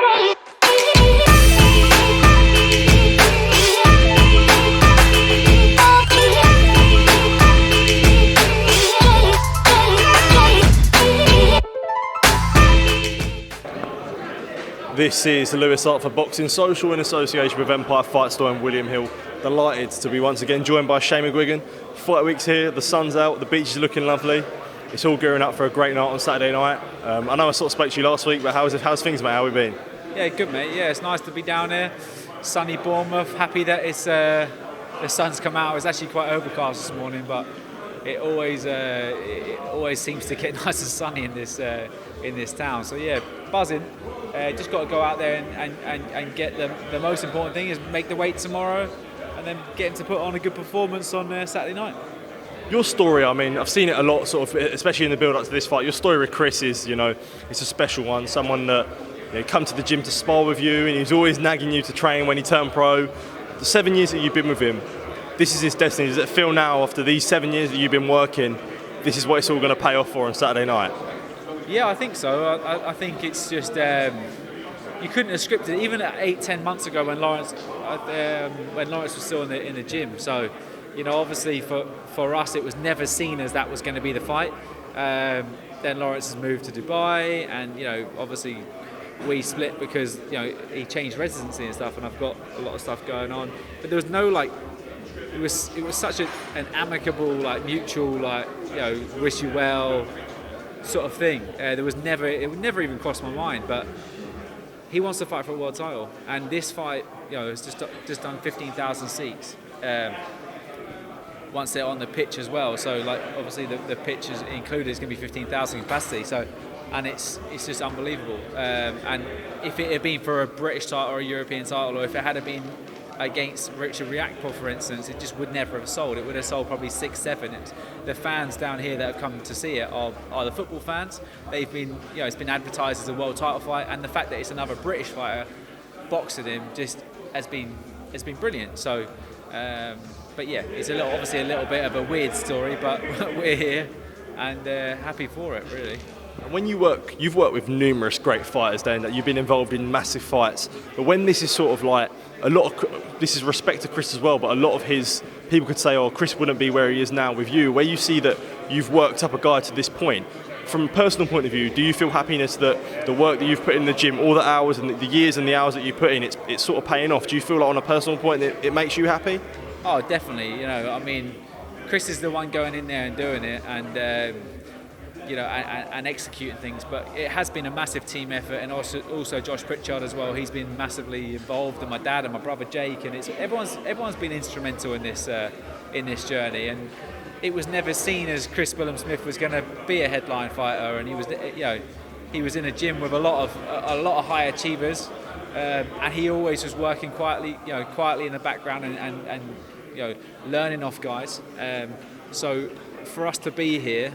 This is the Lewis Art for Boxing Social in association with Empire Fight Store and William Hill. Delighted to be once again joined by Shane McGuigan. Fight week's here, the sun's out, the beach is looking lovely. It's all gearing up for a great night on Saturday night. I know I sort of spoke to you last week, but how's things, mate? How have we been? Yeah, good, mate. Yeah, it's nice to be down here. Sunny Bournemouth. Happy that it's the sun's come out. It was actually quite overcast this morning, but it always seems to get nice and sunny in this town. So yeah, buzzing. Just got to go out there and get the most important thing is make the weight tomorrow, and then getting to put on a good performance on Saturday night. Your story, I mean, I've seen it a lot, sort of, especially in the build-up to this fight. Your story with Chris is, it's a special one. Someone that come to the gym to spar with you, and he's always nagging you to train when he turned pro. The 7 years that you've been with him, this is his destiny. Does it feel now, after these 7 years that you've been working, this is what it's all going to pay off for on Saturday night? Yeah, I think so. I think it's just you couldn't have scripted it, even at 8-10 months ago when Lawrence was still in the gym. So, obviously for us it was never seen as that was going to be the fight. Then Lawrence has moved to Dubai, and obviously we split because he changed residency and stuff, and I've got a lot of stuff going on. But there was no it was such an amicable, mutual, wish you well sort of thing. It would never even cross my mind. But he wants to fight for a world title, and this fight, has just done 15,000 seats. Once they're on the pitch as well, so obviously the pitch is included, it's going to be 15,000 capacity. So, and it's just unbelievable. And if it had been for a British title or a European title, or if it had been against Richard Riakpo, for instance, it just would never have sold. It would have sold probably 6-7. The fans down here that have come to see it are the football fans. They've been, it's been advertised as a world title fight, and the fact that it's another British fighter boxing him just has been brilliant. So, but yeah, it's obviously a little bit of a weird story, but we're here and happy for it, really. When you've worked with numerous great fighters, Dan, that you've been involved in massive fights. But when this is sort of this is respect to Chris as well, but a lot of his people could say, Chris wouldn't be where he is now with you. Where you see that you've worked up a guy to this point, from a personal point of view, do you feel happiness that the work that you've put in the gym, all the hours and the years and the hours that you put in, it's sort of paying off? Do you feel like on a personal point that it makes you happy? Oh, definitely. I mean, Chris is the one going in there and doing it, and and executing things. But it has been a massive team effort, and also Josh Pritchard as well. He's been massively involved, and my dad and my brother Jake, and everyone's been instrumental in this journey. And it was never seen as Chris Billam-Smith was going to be a headline fighter, and he was in a gym with a lot of high achievers, and he always was working quietly in the background and learning off guys. So for us to be here,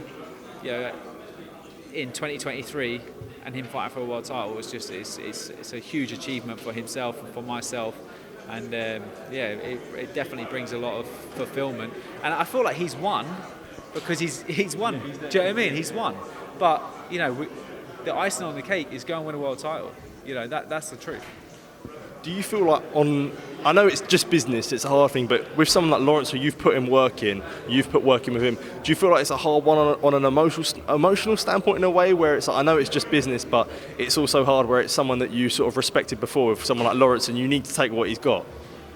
in 2023 and him fighting for a world title was just it's a huge achievement for himself and for myself, and it definitely brings a lot of fulfillment, and I feel like he's won because he's won. Do you know what I mean? He's won, but the icing on the cake is going to win a world title. That's the truth. Do you feel like I know it's just business, it's a hard thing, but with someone like Lawrence, who you've put work in with him, do you feel like it's a hard one on an emotional standpoint in a way where it's I know it's just business, but it's also hard where it's someone that you sort of respected before, with someone like Lawrence, and you need to take what he's got?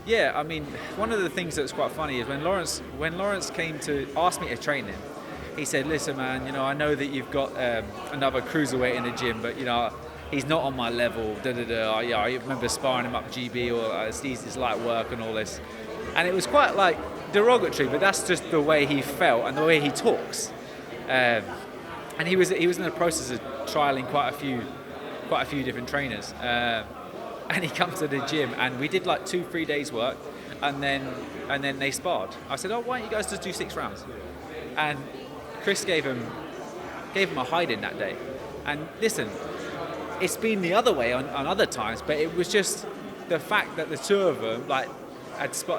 Yeah, I mean, one of the things that's quite funny is when Lawrence came to ask me to train him, he said, "Listen, man, I know that you've got another cruiserweight in the gym, but he's not on my level, I remember sparring him up GB, or it's light work and all this." And it was quite derogatory, but that's just the way he felt and the way he talks. And he was in the process of trialing quite a few different trainers. And he comes to the gym, and we did 2-3 days work, and then they sparred. I said, "Why don't you guys just do 6 rounds?" And Chris gave him a hiding that day. And listen, it's been the other way on other times, but it was just the fact that the two of them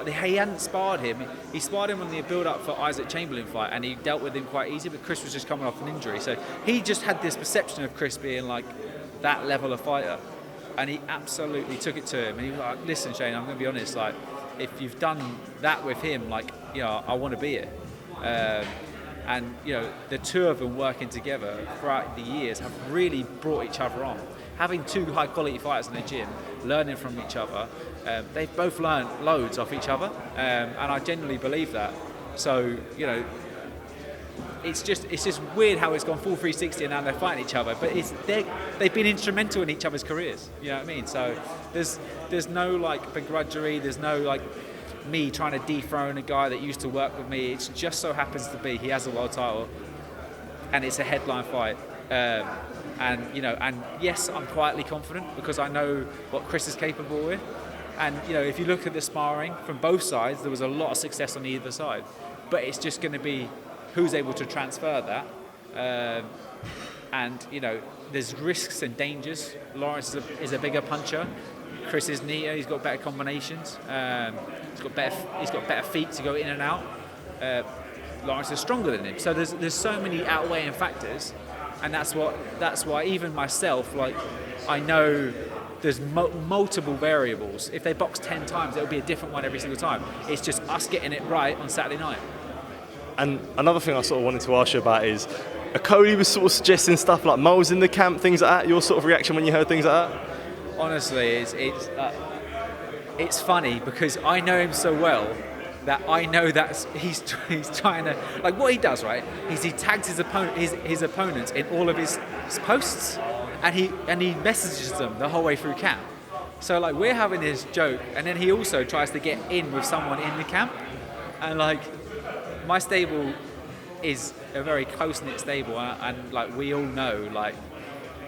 he hadn't sparred him. He sparred him on the build-up for Isaac Chamberlain fight, and he dealt with him quite easy, but Chris was just coming off an injury. So he just had this perception of Chris being that level of fighter. and he absolutely took it to him. And he was like, "Listen, Shane, I'm going to be honest. Like, if you've done that with him, like, you know, I want to be it." And you know, the two of them working together throughout the years have really brought each other on. Having two high quality fighters in the gym, learning from each other, they've both learned loads off each other, and I genuinely believe that. So, you know, it's just weird how it's gone full 360 and now they're fighting each other. But they've been instrumental in each other's careers. You know what I mean? So there's no like begrudgery. There's no like me trying to dethrone a guy that used to work with me. It just so happens to be he has a world title, and it's a headline fight. And you know, and yes, I'm quietly confident because I know what Chris is capable with. And you know, if you look at the sparring from both sides, there was a lot of success on either side. But it's just going to be who's able to transfer that. And you know, there's risks and dangers. Lawrence is a bigger puncher. Chris is neater. He's got better combinations. He's got better feet to go in and out. Lawrence is stronger than him. So there's so many outweighing factors, and that's why even myself, like, I know there's multiple variables. If they box 10 times, it'll be a different one every single time. It's just us getting it right on Saturday night. And another thing I sort of wanted to ask you about is, Okolie was sort of suggesting stuff like moles in the camp, things like that. Your sort of reaction when you heard things like that? Honestly, it's funny because I know him so well that I know that he's trying to, like, what he does, right, is he tags his opponents in all of his posts, and he messages them the whole way through camp. So like, we're having this joke, and then he also tries to get in with someone in the camp, and like, my stable is a very close-knit stable, and like, we all know, like,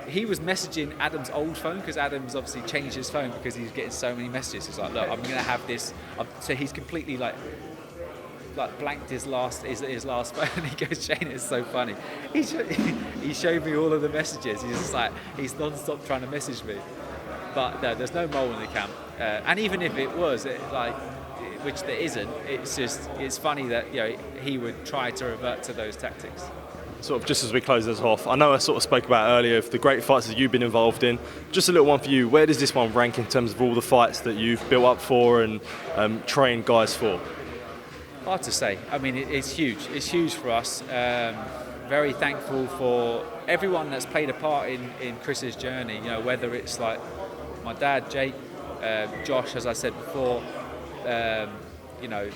he was messaging Adam's old phone because Adam's obviously changed his phone because he's getting so many messages. He's like, look, I'm going to have this. So he's completely like blanked his last phone. And he goes, Shane, it's so funny. He showed me all of the messages. He's just like, he's non-stop trying to message me. But no, there's no mole in the camp. And even if it was, which there isn't, it's funny that, you know, he would try to revert to those tactics. Sort of just as we close this off, I know I sort of spoke about earlier of the great fights that you've been involved in. Just a little one for you. Where does this one rank in terms of all the fights that you've built up for and trained guys for? Hard to say. I mean, it's huge. It's huge for us. Very thankful for everyone that's played a part in Chris's journey. You know, whether it's like my dad, Jake, Josh, as I said before, you know,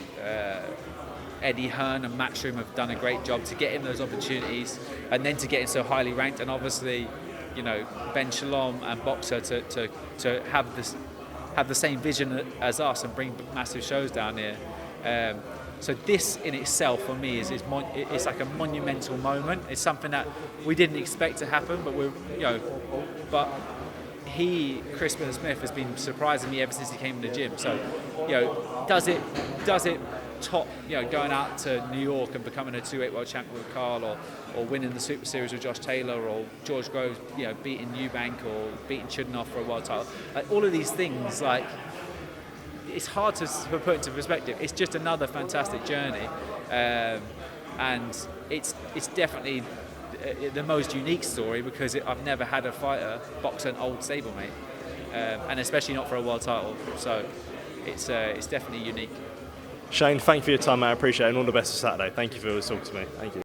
Eddie Hearn and Matchroom have done a great job to get him those opportunities, and then to get him so highly ranked, and obviously, you know, Ben Shalom and Boxer to have the same vision as us and bring massive shows down here. So this in itself for me is it's like a monumental moment. It's something that we didn't expect to happen, but Chris Billam-Smith has been surprising me ever since he came in the gym. So, you know, does it top, you know, going out to New York and becoming a 2-8 world champion with Carl, or winning the Super Series with Josh Taylor, or George Groves, you know, beating Eubank or beating Chudinoff for a world title. Like, all of these things, like, it's hard to put into perspective. It's just another fantastic journey, and it's definitely the most unique story because I've never had a fighter box an old stablemate, and especially not for a world title. So it's definitely unique. Shane, thank you for your time, mate. I appreciate it, and all the best for Saturday. Thank you for talking to me. Thank you.